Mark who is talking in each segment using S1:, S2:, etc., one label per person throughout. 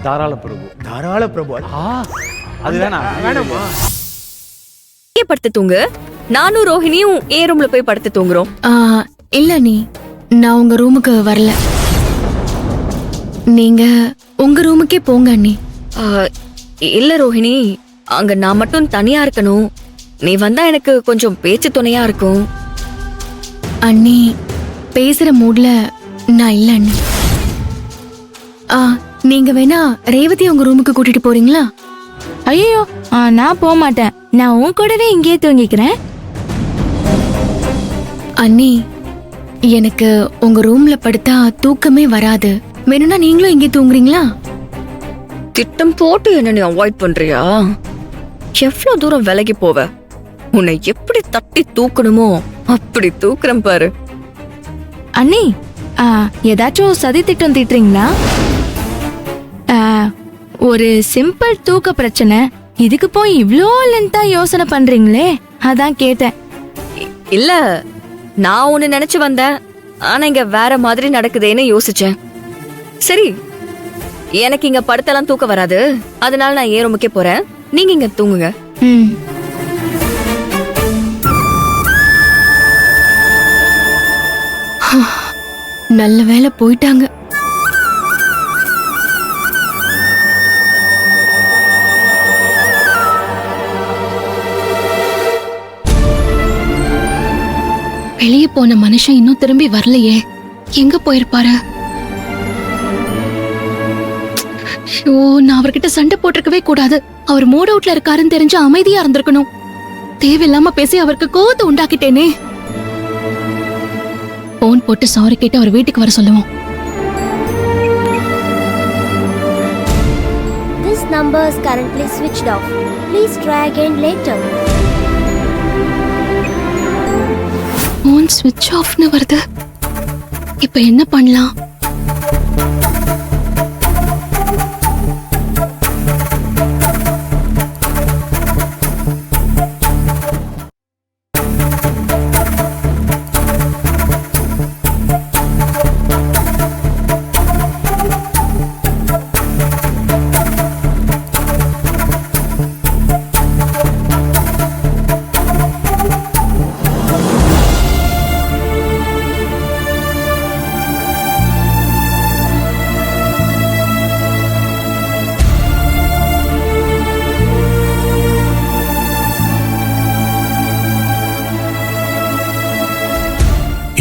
S1: தாராள பிரபு அது வேணாமா?
S2: படுத்து தூங்கு. நானும் ரோஹிணியும் ஏ ரூம்ல போய் படுத்து தூங்குறோம்.
S3: இல்ல நீ, நான் உங்க ரூமுக்கு வரல. நீங்க உங்க ரூமுக்கே போங்க அண்ணி.
S2: இல்ல ரோஹிணி, அங்க நான் மட்டும் தனியா இருக்கணும். நீ வந்தா எனக்கு கொஞ்சம் பேச்சு துணையா இருக்கும்.
S3: அண்ணி, பேசுற மூட்ல நான் இல்ல அண்ணி. நீங்க வேணா ரேவதி உங்க ரூமுக்கு கூட்டிட்டு போறீங்களா?
S4: ஐயோ, நான் போக மாட்டேன். நான் உன் கூடவே இங்கேயே தூங்கிக்கிறேன்.
S3: அண்ணி, எனக்கு உங்க ரூம்ல படுத்தா தூக்கமே வராது. வேணும்னா நீங்களும் இங்கே தூங்குறீங்களா?
S2: திட்டம் போட்டு என்ன நீ அவாய்ட் பண்றியா? எவ்வளவு தூரம் விலகி போவ? உன்னை எப்படி தட்டி தூக்கணுமோ அப்படி தூக்குறேன் பாரு.
S4: அண்ணி, ஏதாச்சும் சதி திட்டம் தீட்டுறீங்களா? ஒரு சிம்பிள் தூக்க பிரச்சனை, இதுக்கு போய் இவ்ளோ லென்த்தா யோசனை பண்றீங்களே, அதான் கேட்டேன்.
S2: இல்ல, நான் ஒண்ணு நினைச்சு வந்தேன். ஆனா இங்க வேற மாதிரி நடக்குதேன்னு யோசிச்சேன். சரி, எனக்கு இங்க படுத்தெல்லாம் தூக்க வராது. அதனால நான் ஏ ரூமுக்கே போறேன். நீங்க இங்க தூங்குங்க.
S3: நல்ல வேளை போயிட்டாங்க. வெளியே போன மனுஷன் இன்னும் திரும்பி வரலையே. எங்க போயிருப்பாரு? நான் அவர்கிட்ட சண்டை போட்டிருக்கவே கூடாது. அவர் மூட் அவுட்ல இருக்காருன்னு தெரிஞ்சு அமைதியா இருந்திருக்கணும். தேவையில்லாம பேசி அவருக்கு கோவத்தை உண்டாக்கிட்டேனே. போன் போட்டு சாரி கேட்டு அவர் வீட்டுக்கு வர சொல்லுவோம்.
S5: This number is currently switched off. Please try again later.
S3: Phone ஸ்விட்ச் ஆஃப்னு வருது. இப்ப என்ன பண்ணலாம்?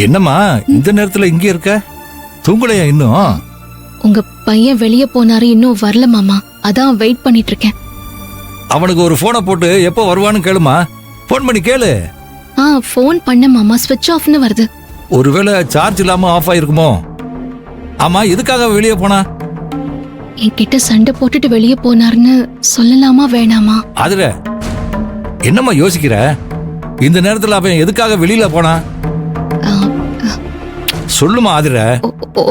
S6: என்னம்மா இந்த நேரத்துல இங்க இருக்க? தூங்கலையா இன்னும்?
S3: உங்க பையன் வெளியே போனாரு, இன்னும் வரல மாமா. அதான் வெயிட் பண்ணிட்டு இருக்கேன்.
S6: அவனுக்கு ஒரு போனை போட்டு எப்போ வருவான்னு கேளுமா. போன் பண்ணி கேளு.
S3: போன் பண்ண மாமா, ஸ்விட்ச் ஆஃப்னு வருது.
S6: ஒருவேளை சார்ஜ் இல்லாம ஆஃப் ஆயிருக்குமோ? ஆமா, எதுக்காக வெளியே போனா?
S3: என்கிட்ட சண்டை போட்டுட்டு வெளியே போனாருன்னு சொல்லலாமா வேணாமா?
S6: அதுல என்னம்மா யோசிக்கிற? இந்த நேரத்துல அவன் எதுக்காக வெளியில போனா? சொல்லுமா ஆதிர.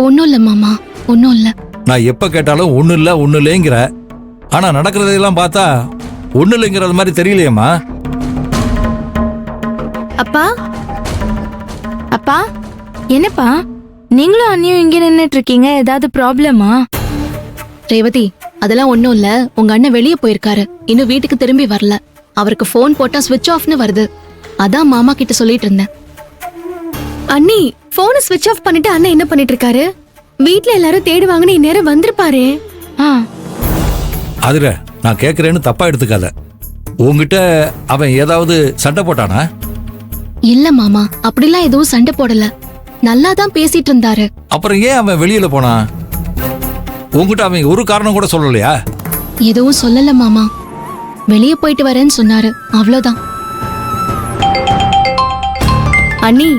S3: ஒன்னும் இல்ல மாமா, ஒன்னும் இல்ல.
S6: நான் எப்ப கேட்டாலும் ஒண்ணு இல்லைங்கிற. ஆனா நடக்கிறதெல்லாம் பார்த்தா ஒண்ணு இல்லைங்கிறது மாதிரி தெரியலையேம்மா.
S4: அப்பா, அப்பா, என்னப்பா நீங்களும் அண்ணியும் இங்க நின்னுட்டு இருக்கீங்க? ஏதாவது ப்ராப்ளமா?
S3: ரேவதி, அதெல்லாம் ஒன்னும் இல்ல. உங்க அண்ணன் வெளியே போயிருக்காரு, இன்னும் வீட்டுக்கு திரும்பி வரல. அவருக்கு போன் போட்டா ஸ்விட்ச் ஆஃப்னு வருது. அதான் மாமா கிட்ட சொல்லிட்டு இருந்தேன். அண்ணி, போனை ஸ்விட்ச் ஆஃப் பண்ணிட்டு அண்ணன் என்ன பண்ணிட்டு இருக்காரு? வீட்ல எல்லாரும் தேடுவாங்கன்னு இந்நேரம் வந்திருப்பாரு.
S6: அதுல நான் கேக்குறேன்னு தப்பா எடுத்துக்காத. உங்ககிட்ட அவன் ஏதாவது சண்டை போட்டானா?
S3: இல்ல மாமா, அப்படிலாம் எதுவும் சண்டை போடல. நல்லாதான் பேசிட்டு இருந்தாரு.
S6: அப்புறம் ஏன் அவன் வெளியில போனா? உங்ககிட்ட அவன் ஒரு காரணம் கூட சொல்லலையா?
S3: எதுவும் சொல்லல மாமா. வெளியே போயிட்டு வரேன்னு சொன்னாரு, அவ்வளவுதான். அண்ணி,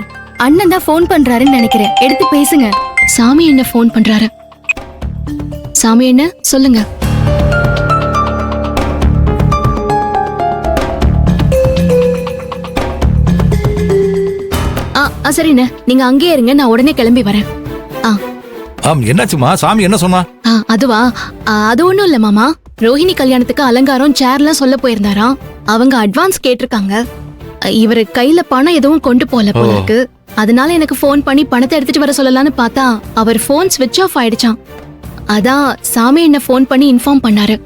S3: அண்ணன் தான் போன் பண்றாருன்னு நினைக்கிறேன். எடுத்து பேசுங்க. சாமி என்ன போன் பண்றாரு. சாமி என்ன சொல்லுங்க. சரிண்ணே, நீங்க அங்கேயே இருங்க, நான் உடனே கிளம்பி வரேன்.
S6: என்னாச்சுமா? சாமி என்ன சொன்னா?
S3: அதுவா, அது ஒண்ணும் இல்ல மாமா. ரோஹிணி கல்யாணத்துக்கு அலங்காரம் சேர்லாம் சொல்ல போயிருந்தாராம். அவங்க அட்வான்ஸ் கேட்டிருக்காங்க. இவரு கையில பணம் எதுவும் கொண்டு போல போல இருக்கு. அதனால எனக்கு ஃபோன் பண்ணி பணத்தை எடுத்துட்டு வர சொல்லலாம்னு பார்த்தா அவர் ஃபோன் ஸ்விட்ச் ஆஃப் ஆயிடுச்சான். அதான் சாமி என்ன ஃபோன் பண்ணி இன்ஃபார்ம் பண்ணாரு.